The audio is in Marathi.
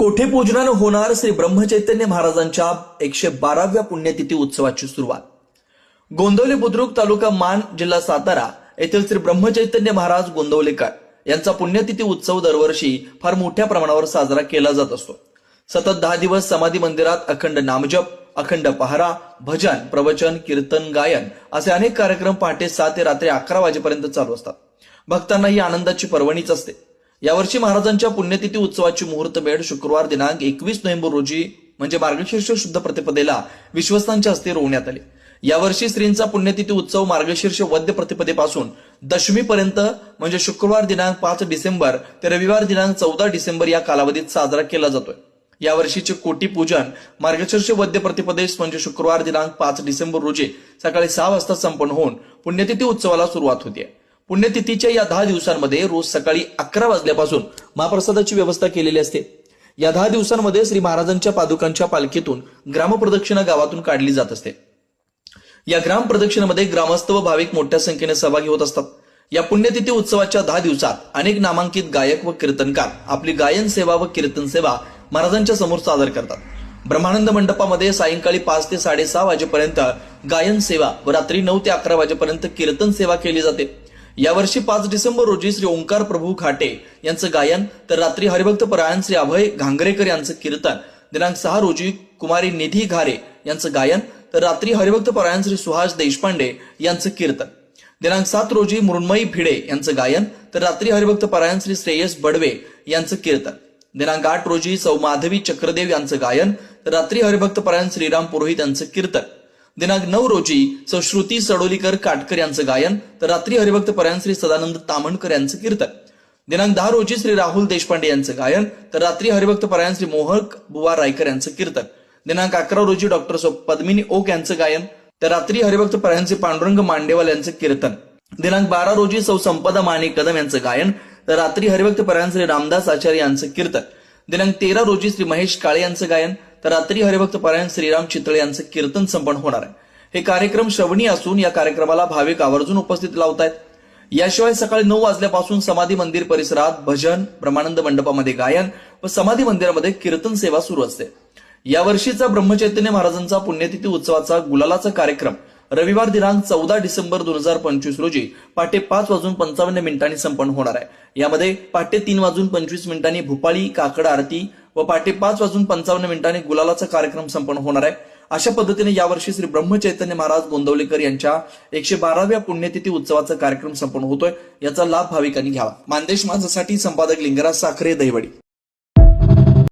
कोठे पूजनानं होणार श्री ब्रह्मचैतन्य महाराजांच्या 112व्या पुण्यतिथी उत्सवाची सुरुवात। गोंदवले बुद्रुक तालुका मान जिल्हा सातारा येथील श्री ब्रह्मचैतन्य महाराज गोंदवलेकर यांचा पुण्यतिथी उत्सव दरवर्षी फार मोठ्या प्रमाणावर साजरा केला जात असतो। सतत 10 दिवस समाधी मंदिरात अखंड नामजप, अखंड पहारा, भजन, प्रवचन, कीर्तन, गायन असे अनेक कार्यक्रम पहाटे 7 ते रात्री 11 वाजेपर्यंत चालू असतात। भक्तांना ही आनंदाची पर्वणीच असते। यावर्षी महाराजांच्या पुण्यतिथी उत्सवाची मुहूर्त वेळ शुक्रवार दिनांक 21 नोव्हेंबर रोजी म्हणजे मार्गशीर्ष शुद्ध प्रतिपदेला विश्वस्तांच्या हस्ते रोवण्यात आले। यावर्षी श्रींचा पुण्यतिथी उत्सव मार्गशीर्ष वद्य प्रतिपदेपासून दशमीपर्यंत म्हणजे शुक्रवार दिनांक 5 डिसेंबर ते रविवार दिनांक 14 डिसेंबर या कालावधीत साजरा केला जातोय। यावर्षीचे कोटी पूजन मार्गशीर्ष वद्य प्रतिपदेश म्हणजे शुक्रवार दिनांक 5 डिसेंबर रोजी सकाळी 6 वाजता संपन्न होऊन पुण्यतिथी उत्सवाला सुरुवात होते। पुण्यतिथीच्या या 10 दिवसांमध्ये रोज सकाळी 11 वाजल्यापासून महाप्रसादाची व्यवस्था केलेली असते। या 10 दिवसांमध्ये श्री महाराजांच्या पादुकांच्या पालखीतून ग्रामप्रदक्षिणा गावातून काढली जात असते। या ग्राम प्रदक्षिणेमध्ये ग्रामस्थ व भाविक मोठ्या संख्येने सहभागी होत असतात। या पुण्यतिथी उत्सवाच्या 10 दिवसात अनेक नामांकित गायक व कीर्तनकार आपली गायन सेवा व कीर्तन सेवा महाराजांच्या समोर सादर करतात। ब्रह्मानंद मंडपामध्ये सायंकाळी 5 ते 6:30 वाजेपर्यंत गायन सेवा व रात्री 9 ते 11 वाजेपर्यंत कीर्तन सेवा केली जाते। यावर्षी 5 डिसेंबर रोजी श्री ओंकार प्रभू खाटे यांचं गायन तर रात्री हरिभक्त परायण श्री अभय घांगरेकर यांचं कीर्तन, दिनांक 6 रोजी कुमारी निधी घारे यांचं गायन तर रात्री हरिभक्त परायण श्री सुहास देशपांडे यांचं कीर्तन, दिनांक 7 रोजी मृण्मयी भिडे यांचं गायन तर रात्री हरिभक्त परायण श्री श्रेयस बडवे यांचं कीर्तन, दिनांक 8 रोजी सौ माधवी चक्रदेव यांचं गायन तर रात्री हरिभक्त परायण श्रीराम पुरोहित यांचं कीर्तन, दिनांक 9 रोजी सौ श्रुती सडोलीकर काटकर यांचं गायन तर रात्री हरिभक्त परायण श्री सदानंद तामणकर यांचं कीर्तन, दिनांक 10 रोजी श्री राहुल देशपांडे यांचं गायन तर रात्री हरिभक्त परायण श्री मोहक बुवा रायकर यांचं कीर्तन, दिनांक 11 रोजी डॉक्टर सौ पद्मिनी ओक यांचं गायन तर रात्री हरिभक्त परायण श्री पांडुरंग मांडेवाल यांचं कीर्तन, दिनांक 12 रोजी सौ संपदा माणिक कदम यांचं गायन तर रात्री हरिभक्त परायण श्री रामदास आचार्य यांचं कीर्तन, दिनांक 13 रोजी श्री महेश काळे यांचं गायन तर रात्री हरिभक्त परायण श्रीराम चितळे यांचं कीर्तन संपन्न होणार आहे। हे कार्यक्रम श्रवणी असून या कार्यक्रमाला भाविक आवर्जून उपस्थित लावतायत। याशिवाय सकाळी 9 वाजल्यापासून समाधी मंदिर परिसरात भजन, ब्रह्मानंद मंडपामध्ये गायन व समाधी मंदिरामध्ये कीर्तन सेवा सुरू असते। यावर्षीचा ब्रह्मचैतन्य महाराजांचा पुण्यतिथी उत्सवाचा गुलालाचा कार्यक्रम रविवार दिनांक 14 डिसेंबर 2025 रोजी पहाटे 5:55 संपन्न होणार आहे। यामध्ये पहाटे 3:25 भूपाळी काकड आरती व पहाटे 5:55 गुलालाचा कार्यक्रम संपन्न होणार आहे। अशा पद्धतीने यावर्षी श्री ब्रह्मचैतन्य महाराज गोंदवलेकर यांच्या 112व्या पुण्यतिथी उत्सवाचा कार्यक्रम संपन्न होतोय। याचा लाभ भाविकांनी घ्यावा। मानदेश माझासाठी संपादक लिंगराज साखरे, दहिवडी।